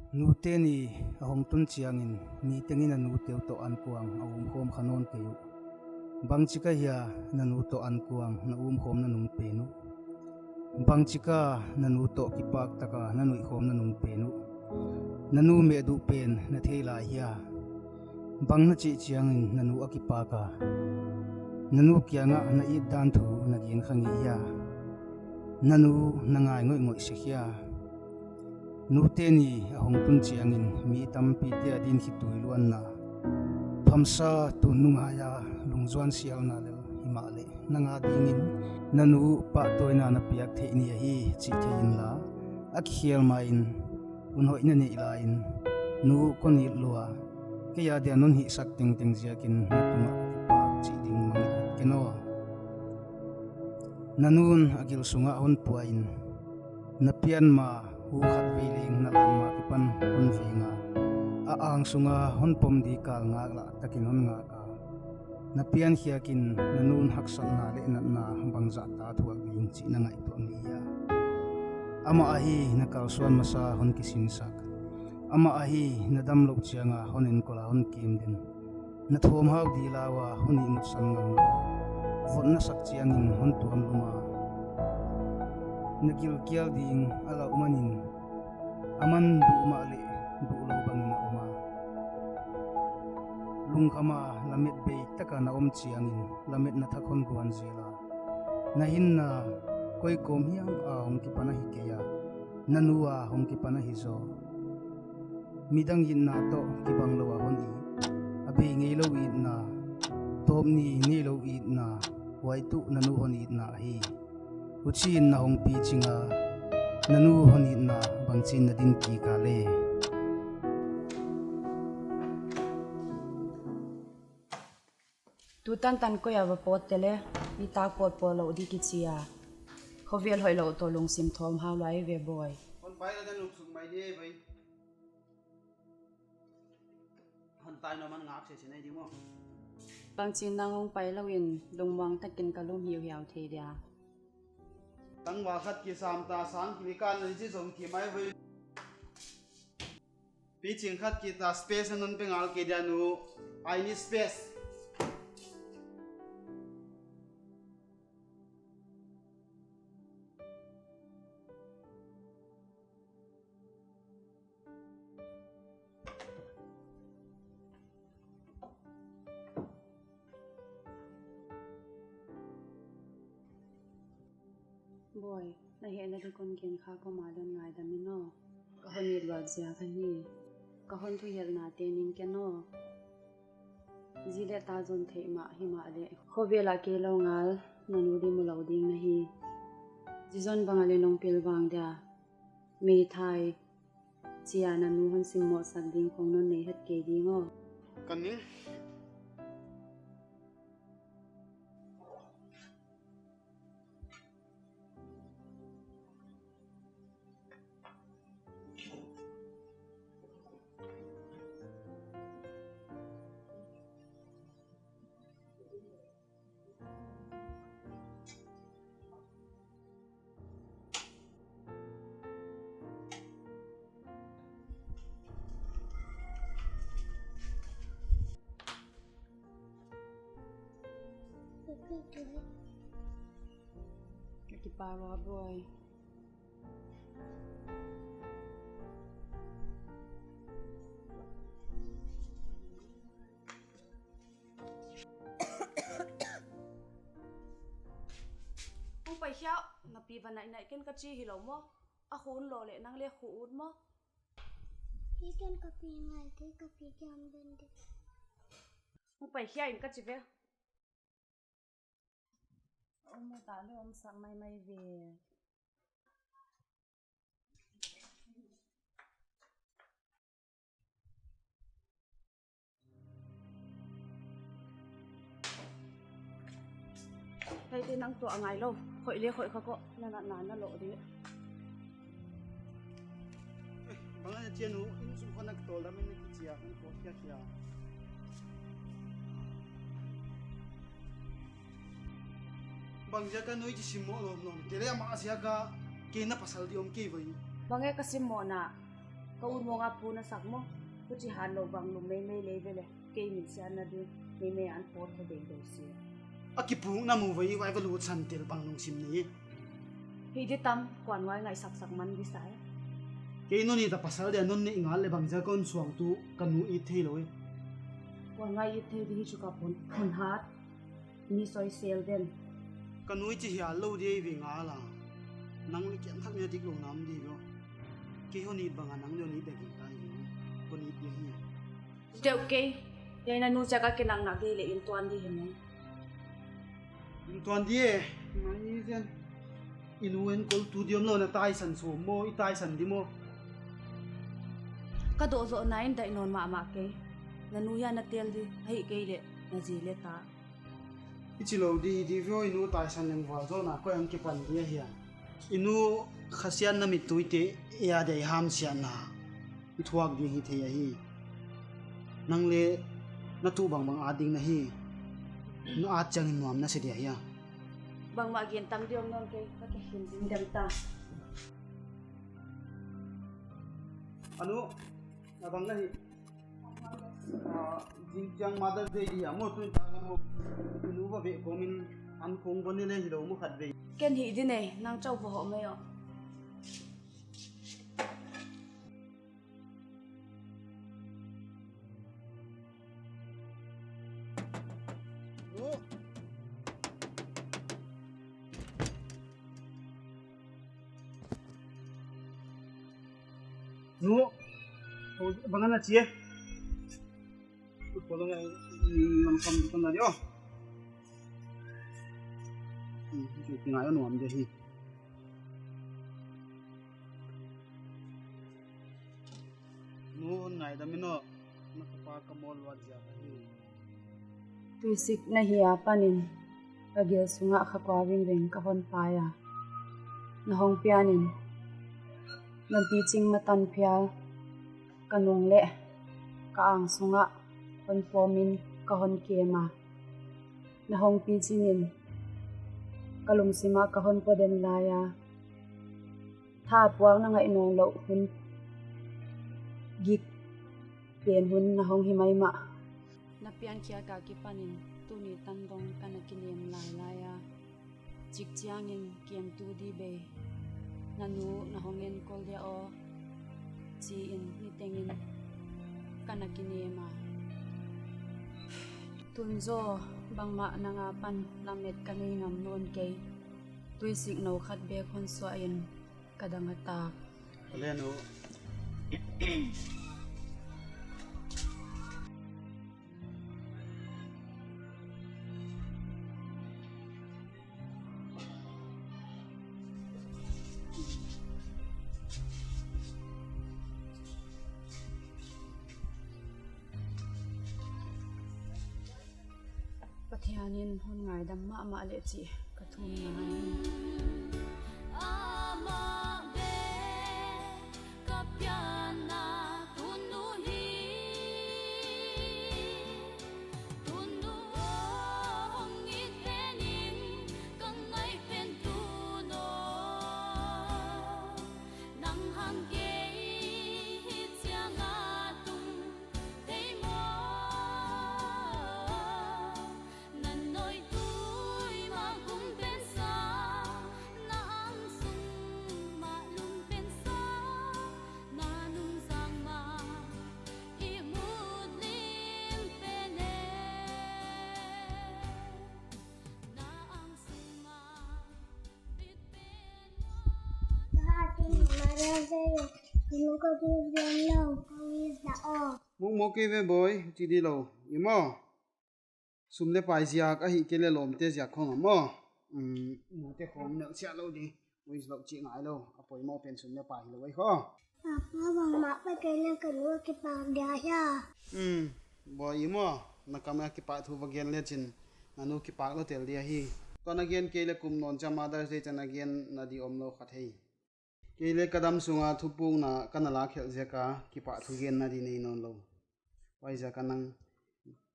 Nute ni ahong tun chiangin mi tengin anu teu to an kuang awum khom khanon teu bang chika hiya nanu to an kuang na khom na nung penu bang chika nanu to kipak taka nanu khom na nung penu nanu me du pen na theila hiya bang na chi chiangin nanu akipaka nanu kyanga na I dan thu na gin khangi hiya nanu nangai ngoi ngoi se hiya Nute ni ahong tun chiangin mi tampi te adin hi tuiluan na phamsa tu nungaya lungzuan sial na le himale nanga dingin nanu pa toina na piak the ni hi chi thein la akhiel main unhoi na ni lain nu koni lua ke ya dia non hi sak ting ting jiakin natuma pa chi ding mang keno nanun agil sunga on puain napian ma hu khat veiling na lang ma kipan hon vinga a ang sunga hon pom di kal nga la takin hon nga ka napian hiakin nanun haksan na le na bangza ta thuak ding chi na ngai to ngia ama ahi na kal suan masa hon kisin sak ama ahi na dam lok chianga honin kola hon kim din na thom hau di lawa honi mut san ngam lo vot na sak chiangin hon tuam luma nagil kial ding ala umanin aman du uma le du lo bangin uma lung khama lamet be taka na om chiangin lamet na thakon guan zela na hin na koi kom hiang a hong ki pana hi keya nanua hong ki pana hi zo midang yin na to ki bang lo hon I abe ngei lo I na top ni ni lo I na wai tu nanu hon I na hi uchin na hong pi chinga nanu honi na bangchin na din ki ka le tu tan tan ko ya va pot tele I ta pot po lo di ki chia khovel hoi lo to lung sim thom ha lai ve boy kon pai la dan luk sung mai de bai han tai no man ngak se se nei di mo bangchin nang ong pai lo in lung wang takin kalum hiu hiao the dia tang wa khat ki sam ta sang ki kan ni ji zong ki mai bai pi ching khat ki ta space non pe ngal ke dia nu I need space boy na he na di kon ken kha ko ma don ngai da mi no ka hon ni lwa zia kha hi ka hon thu yel na te ning ke no zile ta zon the ma hi ma le khobela ke lo ngal nanu di mu lo ding na hi jizon bangale nong pil bang da me thai chia nanu hon sim mo sak ding khong non nei het ke ding o kan ni ki paro boy ông phải khéo ngập pi và nãy ken cá chi hi lo mo a khun lo le nang le khu ut mo Hi ken kapi ngai ke kapi kyam den de ông phải khéo in cá chi ve ông mo ta le om sang mai mai về hay tên nang to ngai lo khoi le khoi kha ko na lo đi bang na chen nu in sum khona ki tol da men ki chia kan ko kya kya bang ja ka noi ji simo lom lom te le ma sia ka ke na pasal di om ke vai bangai kasim mo na Kau mo nga pu na sak mo. Ku chi han lo bang lu mei mei le vele. Ke min sian na du mei mei an pot tha dei dei si. Akipu na mu vai vai valu chan tel bang nong sim ni. Hi di tam kwan wai ngai sak sak man di sai. Ke no ni ta pasal de non ni ngal le bang ja kon suang tu kanu I thei loi. Kwan ngai I thei di chu ka pon khon hat. Ni soi sel den. Kanu chi hia lo de vi nga la. Nang li ken thak ne dik lo nam di lo. Ke ho ni bang nang lo ni de gi ta ni. Ko ni de hi. Deuh ke. Dei na nu cha ka kenang na de le in tuan di hem. Tuan di e. Mai ni zen. Inuen kol tu diom lo na tai san so mo I tai san di mo. Ka do zo na in dai non ma ke. Na nu ya na tel di hei ke le na ji le ta. Ichilo di vio inu tai san leng wal zo na ko ang ki pan di hi. Inu khasian na mi tuite ya de ham sian na. Thuak di hi the hi. Nang le na tu bang bang ading na hi. No at chang nuam na se dia hi. Bang ma gen tam diom non ke ka ke hin din dam ta. Anu abang na hi. Jing chang mother day di mo tu ta mo inu ba ve ko min an khong bon ni le hi lo mo khat ve. Ken hi di ne nang chau bo ho me yo. No. Bangan na chia. Kalau nggak langsung bukan dari oh. Tinggal ya nuam deh. Nuhun ngai dami no. Nakapa kamol wajah kali. Tuisik na hiya panin. Kagil sunga kakwa wing kahon paya. Nahong pianin. Nampicing matan pial. Kanong le. Kaang sunga. Kon pomin kahon kema. Nahong picingin. Kalung sima kahon poden laya. Tha puang na nga inong lo hun. Gik. Pien hun nahong himay ma. Napian kia kakipanin. Tuni tandong kanakinim laya. Chik chiangin kiem tu di be. Nanu nahongin kolya o. Chiin nitengin kanakinima. Tunzo bang ma nangapan lamet kanay ngam noon kay tuisik no khat be kon suain kadangata. Aleno. Pathianin hun ngai dam ma le chi kathum na hai. Mung mo ke ve boy chi di lo imo sumle pai sia ka hi ke le lom te sia khong mo mo te khom ne sia lo di wis lo chi ngai lo apoi mo pen sumle pai lo wai kho Papa bang mak pa ke le kan wo ke pa dia ya. Boy imo nakama ki pa thu bagen le chin anu ki pa lo tel dia hi kon again ke le kum non cha mother day chan again na di om lo khat hei ke le kadam sunga thupung na kanala khel je ka ki pa thu gen na di nei non lo wai ja kanang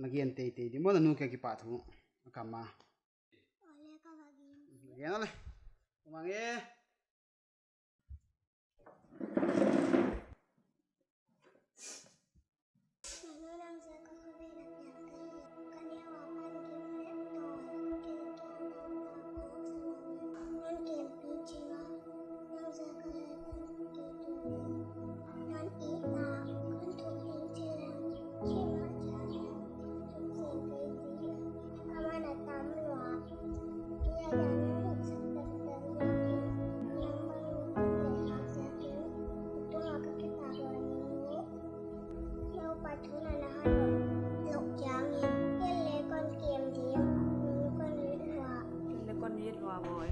nagian te di mo na nu ke ki pa thu akama Ole ka lagi. gen ale kumange biết hòa bồi